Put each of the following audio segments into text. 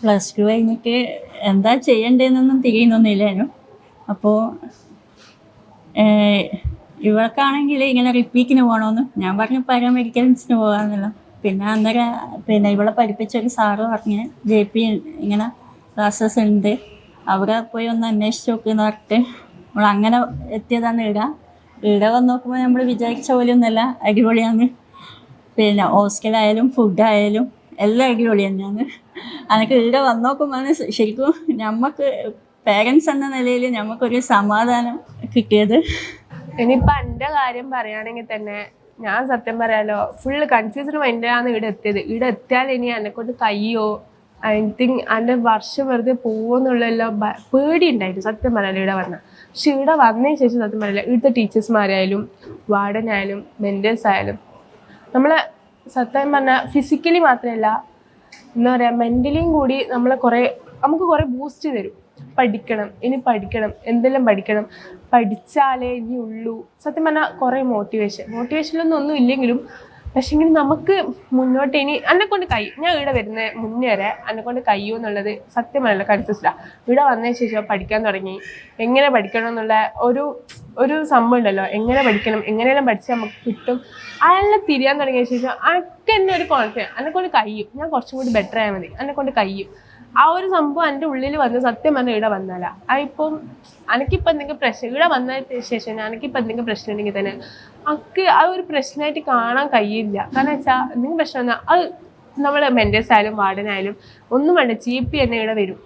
Plus two കഴിഞ്ഞിട്ട് എന്താ ചെയ്യണ്ടേന്നൊന്നും തിരിയുന്നൊന്നുമില്ലേനു. അപ്പോൾ ഇവൾക്കാണെങ്കിൽ ഇങ്ങനെ റിപ്പീറ്റിന് പോകണമെന്ന് ഞാൻ പറഞ്ഞു പാരാമെഡിക്കൽസിന് പോകാമെന്നല്ലോ. പിന്നെ അന്നേരം ഇവളെ പഠിപ്പിച്ചൊരു സാറ് പറഞ്ഞ് JP ഇങ്ങനെ ക്ലാസ്സസ് ഉണ്ട്, അവിടെ പോയി ഒന്ന് അന്വേഷിച്ച് നോക്കുമെന്ന് പറഞ്ഞിട്ട് നമ്മളങ്ങനെ എത്തിയതാണ് ഇവിടെ വന്ന് നോക്കുമ്പോൾ നമ്മൾ വിചാരിച്ച പോലെയൊന്നുമല്ല, അടിപൊളിയാണ്. ഹോസ്റ്റലായാലും ഫുഡായാലും എല്ലാം അടിപൊളി തന്നെയാണ്. എനിക്ക് ഇവിടെ വന്ന് നോക്കുമ്പോൾ ശരിക്കും നമുക്ക് പേരൻസ് എന്ന നിലയിൽ നമുക്കൊരു സമാധാനം കിട്ടിയത്. ഇനിയിപ്പോൾ എൻ്റെ കാര്യം പറയുകയാണെങ്കിൽ തന്നെ ഞാൻ സത്യം പറയാലോ ഫുള്ള് കൺഫ്യൂസ്ഡ് മൈൻഡാണ് ഇവിടെ എത്തിയത്. ഇവിടെ എത്തിയാൽ ഇനി എന്നെക്കൊണ്ട് കയ്യോ എനിത്തിങ് എൻ്റെ വർഷം വെറുതെ പോകുമെന്നുള്ളതെല്ലാം പേടി ഉണ്ടായിരുന്നു സത്യം പറയാലോ ഇവിടെ വന്നാൽ. പക്ഷെ ഇവിടെ വന്നതിന് ശേഷം സത്യം പറയില്ല, ഇവിടുത്തെ ടീച്ചേഴ്സ്മാരായാലും വാർഡനായാലും മെൻറ്റേഴ്സ് ആയാലും നമ്മളെ സത്യം പറഞ്ഞാൽ ഫിസിക്കലി മാത്രമല്ല എന്താ പറയുക മെൻ്റലിയും കൂടി നമുക്ക് കുറേ ബൂസ്റ്റ് തരും. ഇനി പഠിക്കണം, എന്തെല്ലാം പഠിക്കണം, പഠിച്ചാലേ ഇനി ഉള്ളൂ. സത്യം പറഞ്ഞാൽ കുറേ മോട്ടിവേഷനൊന്നും ഒന്നും ഇല്ലെങ്കിലും പക്ഷേങ്കിൽ നമുക്ക് മുന്നോട്ട് ഇനി എന്നെക്കൊണ്ട് കഴിയും. ഞാൻ ഇവിടെ വരുന്ന മുന്നേ വരെ എന്നെക്കൊണ്ട് കഴിയും എന്നുള്ളത് സത്യം പറഞ്ഞാൽ കൺഫ്യൂസ്ഡാണ്. ഇവിടെ വന്നതിന് ശേഷം പഠിക്കാൻ തുടങ്ങി. എങ്ങനെ പഠിക്കണം എന്നുള്ള ഒരു സംഭവം ഉണ്ടല്ലോ, എങ്ങനെ പഠിക്കണം, എങ്ങനെയെല്ലാം പഠിച്ചാൽ നമുക്ക് കിട്ടും, അതെല്ലാം തിരിയാൻ തുടങ്ങിയ ശേഷം എനിക്ക് തന്നെ ഒരു കോൺഫിഡൻസ്, എന്നെക്കൊണ്ട് കഴിയും, ഞാൻ കുറച്ചും കൂടി ബെറ്റർ ആയാൽ മതി, എന്നെക്കൊണ്ട് കഴിയും. ആ ഒരു സംഭവം എൻ്റെ ഉള്ളിൽ വന്ന് സത്യം പറഞ്ഞാൽ ഇവിടെ വന്നാല ഇപ്പം എനിക്കിപ്പോൾ എന്തെങ്കിലും പ്രശ്നം ഇവിടെ വന്നതിന് ശേഷം എനിക്കിപ്പോൾ എന്തെങ്കിലും പ്രശ്നം ഉണ്ടെങ്കിൽ തന്നെ എനിക്ക് ആ ഒരു പ്രശ്നമായിട്ട് കാണാൻ കഴിയില്ല. കാരണം വെച്ചാൽ എന്തെങ്കിലും പ്രശ്നം വന്നാൽ അത് നമ്മളെ മെൻറ്റേഴ്സ് ആയാലും വാർഡനായാലും ഒന്നും വേണ്ട, GP തന്നെ ഇവിടെ വരും.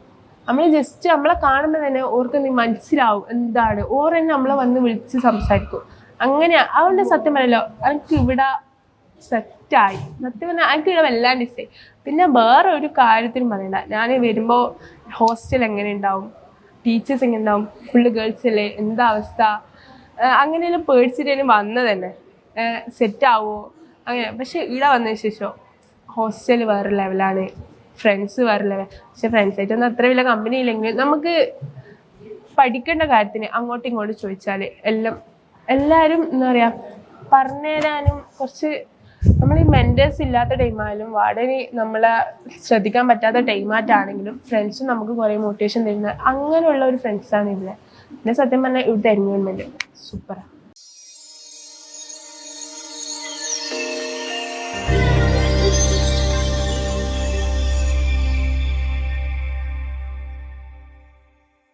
നമ്മൾ ജസ്റ്റ് നമ്മളെ കാണുമ്പോൾ തന്നെ ഓർക്ക് മനസ്സിലാവും എന്താണ്, ഓർ തന്നെ നമ്മളെ വന്ന് വിളിച്ച് സംസാരിക്കും. അങ്ങനെ അതുകൊണ്ട് സത്യം പറയല്ലോ എനിക്ക് ഇവിടെ സെറ്റായി. സത്യം പറഞ്ഞാൽ എനിക്ക് ഇവിടെ വല്ലാണ്ട് ഇഷ്ടമായി. പിന്നെ വേറെ ഒരു കാര്യത്തിനും പറയണ്ട, ഞാൻ വരുമ്പോൾ ഹോസ്റ്റൽ എങ്ങനെ ഉണ്ടാവും, ടീച്ചേഴ്സ് എങ്ങനെ ഉണ്ടാവും, ഫുള്ള് ഗേൾസ് അല്ലേ, എന്താ അവസ്ഥ, അങ്ങനെയെല്ലാം പേടിച്ചിട്ട് വന്നത് തന്നെ സെറ്റാവോ അങ്ങനെ. പക്ഷെ ഇവിടെ വന്നതിന് ശേഷം ഹോസ്റ്റൽ വേറെ ലെവലാണ്, ഫ്രണ്ട്സ് വേറെ ലെവൽ. പക്ഷെ ഫ്രണ്ട്സായിട്ടൊന്നും അത്ര വലിയ കമ്പനി ഇല്ലെങ്കിൽ നമുക്ക് പഠിക്കേണ്ട കാര്യത്തിന് അങ്ങോട്ടും ഇങ്ങോട്ടും ചോദിച്ചാൽ എല്ലാവരും എന്താ പറയുക പറഞ്ഞുതരാനും കുറച്ച് നമ്മൾ ഈ മെൻറ്റേഴ്സ് ഇല്ലാത്ത ടൈമായാലും വാർഡന് നമ്മളെ ശ്രദ്ധിക്കാൻ പറ്റാത്ത ടൈമായിട്ടാണെങ്കിലും ഫ്രണ്ട്സും നമുക്ക് കുറേ മോട്ടിവേഷൻ തരുന്നത് അങ്ങനെയുള്ള ഒരു ഫ്രണ്ട്സാണ് ഇവിടെ. പിന്നെ സത്യം പറഞ്ഞാൽ ഇവിടുത്തെ എൻവയോൺമെൻറ്റ് സൂപ്പറാണ്.